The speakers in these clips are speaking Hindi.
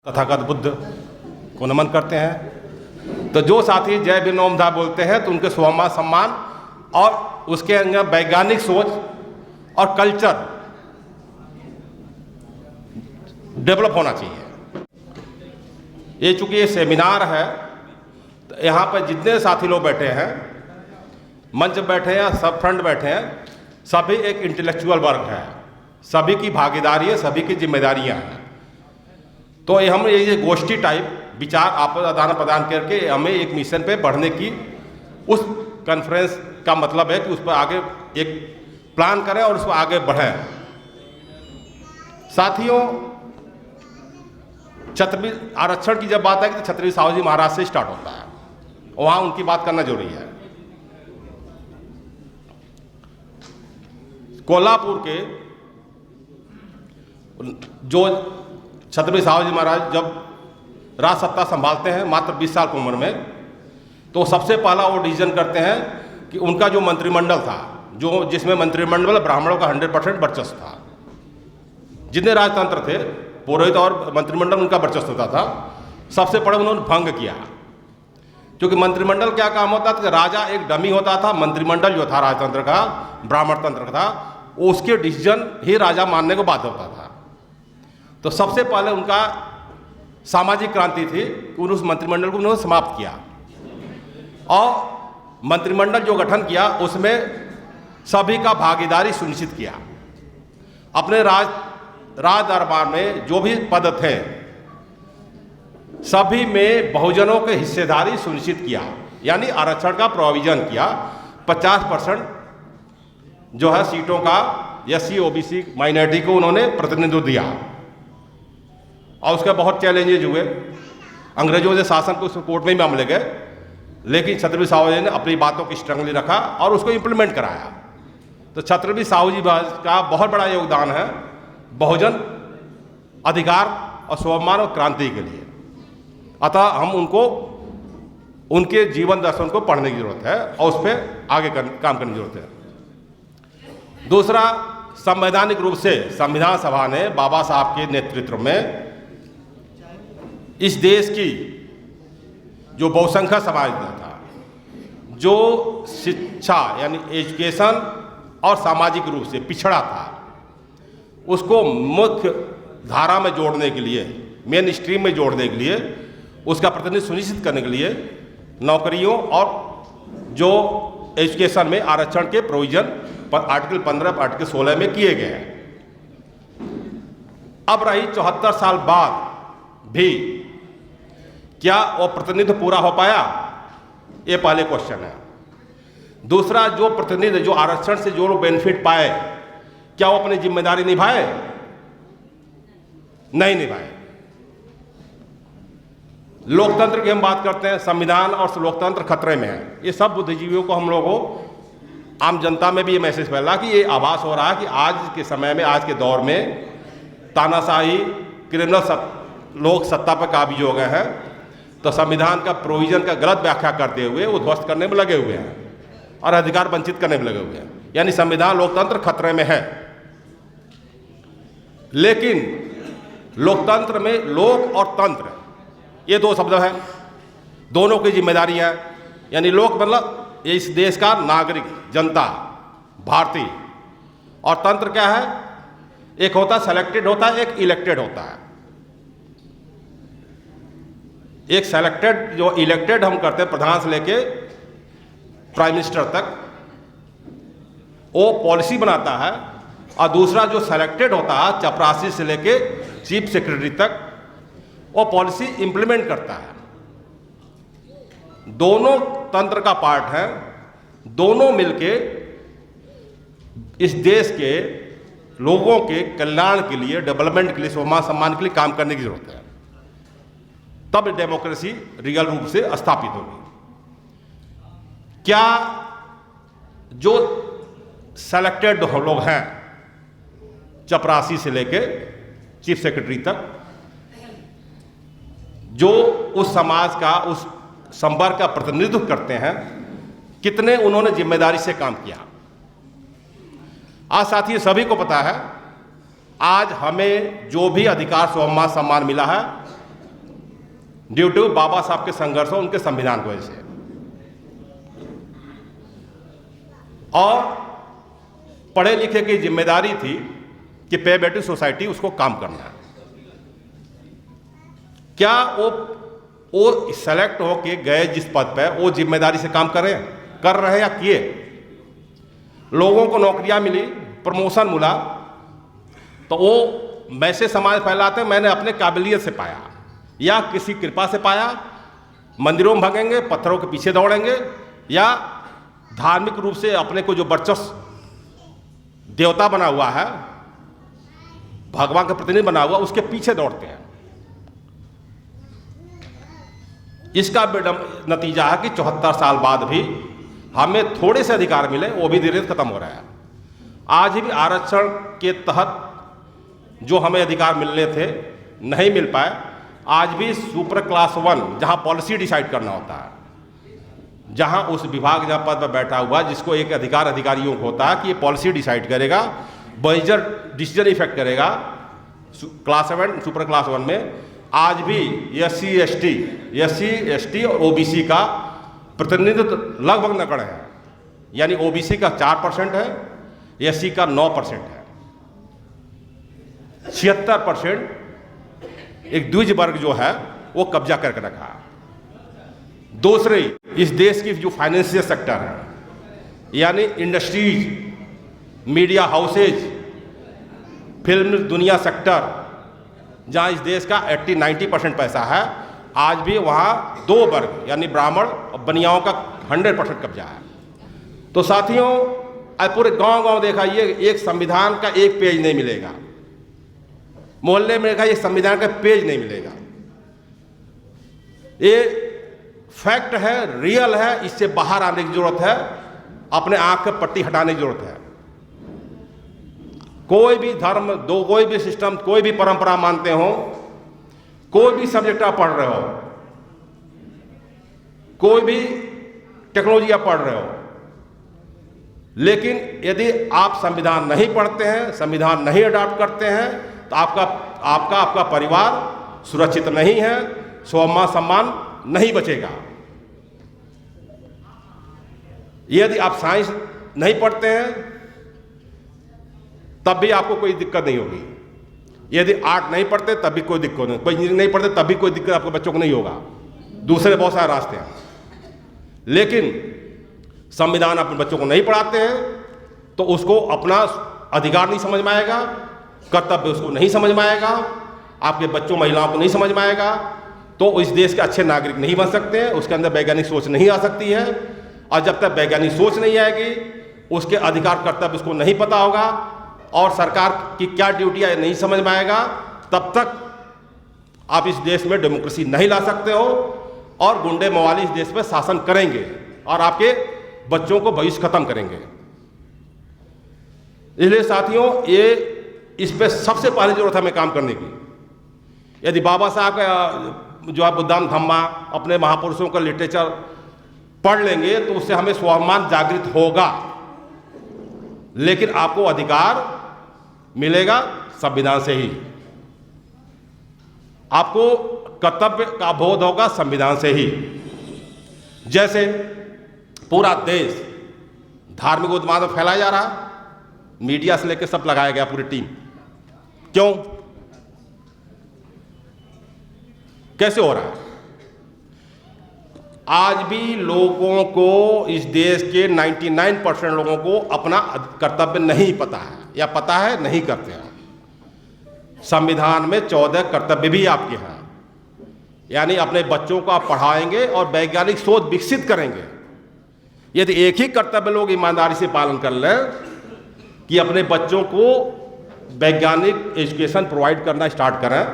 तथागत बुद्ध को नमन करते हैं। तो जो साथी जय भीम नमो बुद्धाय बोलते हैं तो उनके स्वाभिमान सम्मान और उसके अंदर वैज्ञानिक सोच और कल्चर डेवलप होना चाहिए। ये चूंकि ये सेमिनार है तो यहाँ पर जितने साथी लोग बैठे हैं, मंच पे बैठे हैं या सब फ्रंट बैठे हैं, सभी एक इंटेलेक्चुअल वर्ग है, सभी की भागीदारी है, सभी की जिम्मेदारियां हैं। तो हम ये गोष्ठी टाइप विचार आपस आदान प्रदान करके हमें एक मिशन पे बढ़ने की उस कॉन्फ्रेंस का मतलब है कि उस पर आगे एक प्लान करें और उस पर आगे बढ़ें। साथियों, छत्रपति आरक्षण की जब बात है तो छत्रपति साहू जी महाराज से स्टार्ट होता है, वहां उनकी बात करना जरूरी है। कोल्हापुर के जो छत्रपति साहू जी महाराज जब राज सत्ता संभालते हैं मात्र 20 साल की उम्र में, तो सबसे पहला वो डिसीजन करते हैं कि उनका जो मंत्रिमंडल था, जो जिसमें मंत्रिमंडल ब्राह्मणों का 100% वर्चस्व था, जितने राजतंत्र थे पुरोहित और मंत्रिमंडल उनका वर्चस्व होता था, सबसे पहले उन्होंने भंग किया। क्योंकि मंत्रिमंडल क्या काम होता था कि राजा एक डमी होता था, मंत्रिमंडल जो था राजतंत्र का, ब्राह्मण तंत्र का था, उसके डिसीजन ही राजा मानने को बाध्य होता था। तो सबसे पहले उनका सामाजिक क्रांति थी कि उस मंत्रिमंडल को उन्होंने समाप्त किया और मंत्रिमंडल जो गठन किया उसमें सभी का भागीदारी सुनिश्चित किया। अपने राज दरबार में जो भी पद थे सभी में बहुजनों के हिस्सेदारी सुनिश्चित किया, यानी आरक्षण का प्रोविजन किया। 50% जो है सीटों का एससी ओबीसी माइनॉरिटी को उन्होंने प्रतिनिधित्व दिया और उसके बहुत चैलेंजेज हुए। अंग्रेजों के शासन को कोर्ट में भी मामले गए, लेकिन छत्रपति साहू जी ने अपनी बातों की स्ट्रांगली रखा और उसको इम्प्लीमेंट कराया। तो छत्रपति साहू जी का बहुत बड़ा योगदान है बहुजन अधिकार और स्वाभिमान और क्रांति के लिए। अतः हम उनको उनके जीवन दर्शन को पढ़ने की जरूरत है और उस पर आगे काम करने की जरूरत है। दूसरा, संवैधानिक रूप से संविधान सभा ने बाबा साहब के नेतृत्व में इस देश की जो बहुसंख्यक समाज था, जो शिक्षा यानी एजुकेशन और सामाजिक रूप से पिछड़ा था, उसको मुख्य धारा में जोड़ने के लिए, मेन स्ट्रीम में जोड़ने के लिए, उसका प्रतिनिधित्व सुनिश्चित करने के लिए नौकरियों और जो एजुकेशन में आरक्षण के प्रोविजन आर्टिकल 15 आर्टिकल 16 में किए गए हैं। अब रही 74 साल बाद भी क्या वो प्रतिनिधित्व पूरा हो पाया, ये पहले क्वेश्चन है। दूसरा, जो प्रतिनिधि जो आरक्षण से जो लोग बेनिफिट पाए, क्या वो अपनी जिम्मेदारी निभाए? नहीं निभाए। लोकतंत्र की हम बात करते हैं, संविधान और लोकतंत्र खतरे में है। ये सब बुद्धिजीवियों को, हम लोगों को, आम जनता में भी ये मैसेज फैला कि ये आभास हो रहा है कि आज के समय में, आज के दौर में तानाशाही क्रिमिनल लोग सत्ता पर काबिज हो गए हैं, तो संविधान का प्रोविजन का गलत व्याख्या करते हुए वो ध्वस्त करने में लगे हुए हैं और अधिकार वंचित करने में लगे हुए हैं। यानी संविधान लोकतंत्र खतरे में है। लेकिन लोकतंत्र में लोक और तंत्र ये दो शब्द हैं, दोनों की जिम्मेदारी है। यानी लोक मतलब इस देश का नागरिक, जनता, भारतीय, और तंत्र क्या है? एक होता सेलेक्टेड होता है, एक इलेक्टेड होता है। एक सेलेक्टेड, जो इलेक्टेड हम करते हैं प्रधान से लेके प्राइम मिनिस्टर तक, वो पॉलिसी बनाता है, और दूसरा जो सेलेक्टेड होता है चपरासी से लेके चीफ सेक्रेटरी तक, वो पॉलिसी इंप्लीमेंट करता है। दोनों तंत्र का पार्ट है, दोनों मिलके इस देश के लोगों के कल्याण के लिए, डेवलपमेंट के लिए, स्वाभिमान सम्मान के लिए काम करने की जरूरत है। तब डेमोक्रेसी रियल रूप से स्थापित होगी। क्या जो सेलेक्टेड लोग हैं चपरासी से लेके चीफ सेक्रेटरी तक, जो उस समाज का, उस संवर्ग का प्रतिनिधित्व करते हैं, कितने उन्होंने जिम्मेदारी से काम किया? आज साथियों सभी को पता है, आज हमें जो भी अधिकार स्वाभिमान सम्मान मिला है ड्यू टू बाबा साहब के संघर्ष और उनके संविधान की वजह से। और पढ़े लिखे की जिम्मेदारी थी कि पे बेटी सोसाइटी उसको काम करना है। क्या वो सेलेक्ट होके गए जिस पद पे, वो जिम्मेदारी से काम कर रहे हैं या किए? लोगों को नौकरियां मिली, प्रमोशन मिला, तो वो मैसेज समाज फैलाते मैंने अपने काबिलियत से पाया या किसी कृपा से पाया। मंदिरों में भागेंगे, पत्थरों के पीछे दौड़ेंगे, या धार्मिक रूप से अपने को जो वर्चस्व देवता बना हुआ है, भगवान का प्रतिनिधि बना हुआ, उसके पीछे दौड़ते हैं। इसका नतीजा है कि 74 साल बाद भी हमें थोड़े से अधिकार मिले, वो भी धीरे धीरे खत्म हो रहा है। आज भी आरक्षण के तहत जो हमें अधिकार मिलने थे नहीं मिल पाए। आज भी सुपर क्लास 1 जहां पॉलिसी डिसाइड करना होता है, जहां उस विभाग जहां पद पर बैठा हुआ जिसको एक अधिकारियों को होता है कि ये पॉलिसी डिसाइड करेगा, मेजर डिसीजन इफेक्ट करेगा, क्लास 7 सुपर क्लास 1 में आज भी एससी एसटी और ओबीसी का प्रतिनिधित्व लगभग नगण्य है। यानी ओबीसी का 4% है, एससी का 9% है। 76% एक द्विज वर्ग जो है वो कब्जा करके रखा है। दूसरी, इस देश की जो फाइनेंशियल सेक्टर है, यानी इंडस्ट्रीज, मीडिया हाउसेज, फिल्म दुनिया सेक्टर, जहां इस देश का 80-90% पैसा है, आज भी वहां 2 वर्ग यानी ब्राह्मण और बनियाओं का 100% कब्जा है। तो साथियों, आज पूरे गांव दिखाइए, एक संविधान का एक पेज नहीं मिलेगा। मोहल्ले में देखा, ये संविधान का पेज नहीं मिलेगा। ये फैक्ट है, रियल है, इससे बाहर आने की जरूरत है, अपने आंख की पट्टी हटाने की जरूरत है। कोई भी धर्म, कोई भी सिस्टम, कोई भी परंपरा मानते हो, कोई भी सब्जेक्ट आप पढ़ रहे हो, कोई भी टेक्नोलॉजी आप पढ़ रहे हो, लेकिन यदि आप संविधान नहीं पढ़ते हैं, संविधान नहीं अडॉप्ट करते हैं, तो आपका परिवार सुरक्षित नहीं है, स्वाभिमान सम्मान नहीं बचेगा। यदि आप साइंस नहीं पढ़ते हैं तब भी आपको कोई दिक्कत नहीं होगी। यदि आर्ट नहीं पढ़ते तब भी कोई दिक्कत नहीं, कोई इंजीनियरिंग नहीं पढ़ते तब भी कोई दिक्कत आपके बच्चों को नहीं होगा। दूसरे बहुत सारे रास्ते हैं, लेकिन संविधान अपने बच्चों को नहीं पढ़ाते हैं तो उसको अपना अधिकार नहीं समझ में आएगा, कर्तव्य उसको नहीं समझ में आएगा, आपके बच्चों महिलाओं को नहीं समझ में आएगा, तो इस देश के अच्छे नागरिक नहीं बन सकते हैं, उसके अंदर वैज्ञानिक सोच नहीं आ सकती है। और जब तक वैज्ञानिक सोच नहीं आएगी, उसके अधिकार कर्तव्य उसको नहीं पता होगा और सरकार की क्या ड्यूटी है नहीं समझ में आएगा, तब तक आप इस देश में डेमोक्रेसी नहीं ला सकते हो और गुंडे मवाली इस देश पर शासन करेंगे और आपके बच्चों को भविष्य खत्म करेंगे। इसलिए साथियों, ये इस पे सबसे पहले जरूरत है हमें काम करने की। यदि बाबा साहब का जो है बुद्धान धम्मा, अपने महापुरुषों का लिटरेचर पढ़ लेंगे तो उससे हमें स्वाभिमान जागृत होगा, लेकिन आपको अधिकार मिलेगा संविधान से ही, आपको कर्तव्य का बोध होगा संविधान से ही। जैसे पूरा देश धार्मिक उन्माद में फैलाया जा रहा, मीडिया से लेकर सब लगाया गया, पूरी टीम। क्यों, कैसे हो रहा है? आज भी लोगों को, इस देश के 99% लोगों को अपना कर्तव्य नहीं पता है, या पता है नहीं करते हैं। संविधान में 14 कर्तव्य भी आपके हैं, यानी अपने बच्चों को आप पढ़ाएंगे और वैज्ञानिक सोच विकसित करेंगे। यदि एक ही कर्तव्य लोग ईमानदारी से पालन कर लें कि अपने बच्चों को वैज्ञानिक एजुकेशन प्रोवाइड करना स्टार्ट करें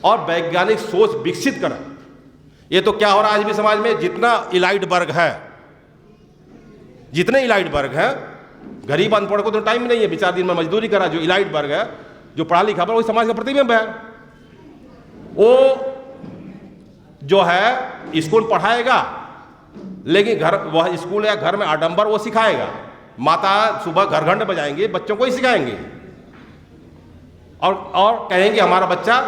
और वैज्ञानिक सोच विकसित करें। ये तो क्या हो रहा है आज भी समाज में, जितना इलाइट वर्ग है, जितने इलाइट वर्ग हैं, गरीब अनपढ़ को तो टाइम ही नहीं है, बेचारा दिन में मजदूरी करा। जो इलाइट वर्ग है, जो पढ़ा लिखा है, वही समाज का प्रतिबिंब है। वो जो है स्कूल पढ़ाएगा, लेकिन घर, वह स्कूल या घर में आडंबर वो सिखाएगा। माता सुबह घर घंटे बजाएंगे, बच्चों को ही सिखाएंगे और कहेंगे हमारा बच्चा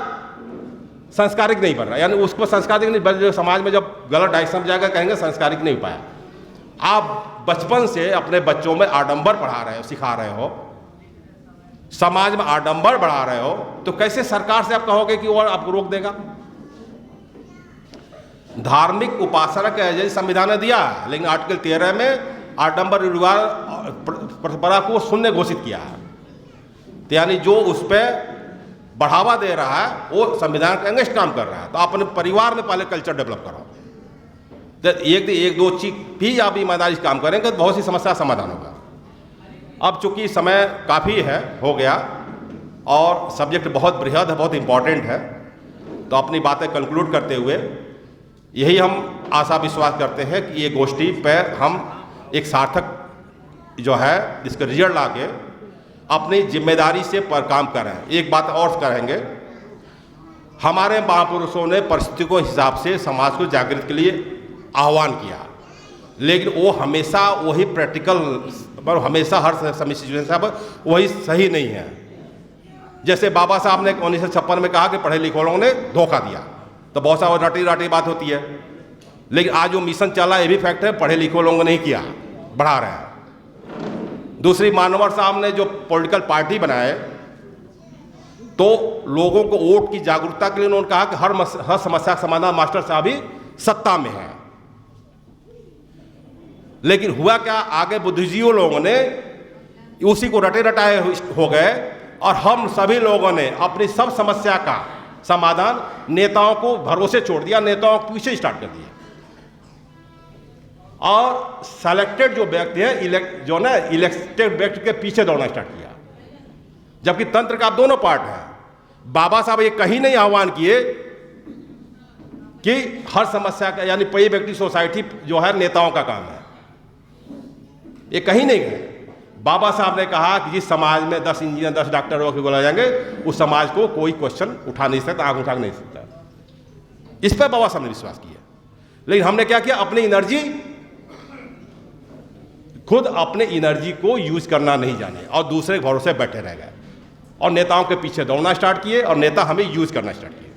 संस्कारिक नहीं बन रहा, यानी उसको संस्कारिक नहीं बन, जो समाज में जब गलत डायरेक्शन में जाकर कहेंगे संस्कारिक नहीं पाया। आप बचपन से अपने बच्चों में आडंबर पढ़ा रहे हो, सिखा रहे हो, समाज में आडंबर बढ़ा रहे हो, तो कैसे सरकार से आप कहोगे कि वो आपको रोक देगा? धार्मिक उपासना का एजेंट संविधान ने दिया, लेकिन आर्टिकल 13 में आडंबर परंपरा को शून्य घोषित किया है। तो यानी जो उस पर बढ़ावा दे रहा है वो संविधान के अगेंस्ट काम कर रहा है। तो आप अपने परिवार में पहले कल्चर डेवलप करो, तो एक दो चीज भी आप ईमानदारी से काम करेंगे तो बहुत सी समस्या समाधान होगा। अब चूंकि समय काफ़ी है, हो गया, और सब्जेक्ट बहुत बृहद है, बहुत इम्पॉर्टेंट है, तो अपनी बातें कंक्लूड करते हुए यही हम आशा विश्वास करते हैं कि ये गोष्ठी पर हम एक सार्थक जो है इसका रिजल्ट ला के अपनी जिम्मेदारी से पर काम करें। एक बात और करेंगे, हमारे महापुरुषों ने परिस्थिति के हिसाब से समाज को जागृत के लिए आह्वान किया, लेकिन वो हमेशा वही प्रैक्टिकल पर हमेशा हर समय सिचुएशन पर वही सही नहीं है। जैसे बाबा साहब ने 1956 में कहा कि पढ़े लिखे लोगों ने धोखा दिया, तो बहुत सारा रटी राटी बात होती है, लेकिन आज जो मिशन चला ये भी फैक्ट है, पढ़े लिखे लोगों ने नहीं किया, बढ़ा रहे हैं। दूसरी, मानवर साहब ने जो पॉलिटिकल पार्टी बनाए तो लोगों को वोट की जागरूकता के लिए उन्होंने कहा कि हर समस्या का समाधान मास्टर साहब ही सत्ता में है। लेकिन हुआ क्या, आगे बुद्धिजीवी लोगों ने उसी को रटे रटाए हो गए और हम सभी लोगों ने अपनी सब समस्या का समाधान नेताओं को भरोसे छोड़ दिया, नेताओं को पीछे स्टार्ट कर दिया, और सेलेक्टेड जो व्यक्ति है इलेक्टेड व्यक्ति के पीछे दौड़ना स्टार्ट किया। जबकि तंत्र का दोनों पार्ट है। बाबा साहब ये कहीं नहीं आह्वान किए कि हर समस्या का यानी पई व्यक्ति सोसाइटी जो है नेताओं का काम है, ये कहीं नहीं गए। बाबा साहब ने कहा कि जिस समाज में 10 इंजीनियर 10 डॉक्टर होकर बोला जाएंगे उस समाज को कोई क्वेश्चन उठा नहीं सकता, आंख उठा नहीं सकता। इस पर बाबा साहब ने विश्वास किया। लेकिन हमने क्या किया, अपनी एनर्जी खुद अपने एनर्जी को यूज करना नहीं जाने और दूसरे के भरोसे बैठे रह गए और नेताओं के पीछे दौड़ना स्टार्ट किए और नेता हमें यूज करना स्टार्ट किए।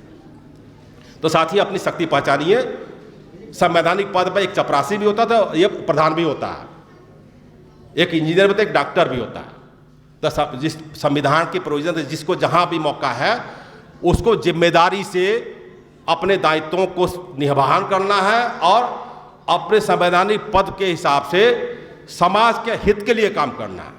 तो साथ ही अपनी शक्ति पहचानिए। संवैधानिक पद पर एक चपरासी भी होता था, ये प्रधान भी होता है, एक इंजीनियर भी होता है, एक डॉक्टर भी होता है। तो जिस संविधान की प्रोविजन जिसको जहां भी मौका है उसको जिम्मेदारी से अपने दायित्वों को निर्वहन करना है और अपने संवैधानिक पद के हिसाब से समाज के हित के लिए काम करना है।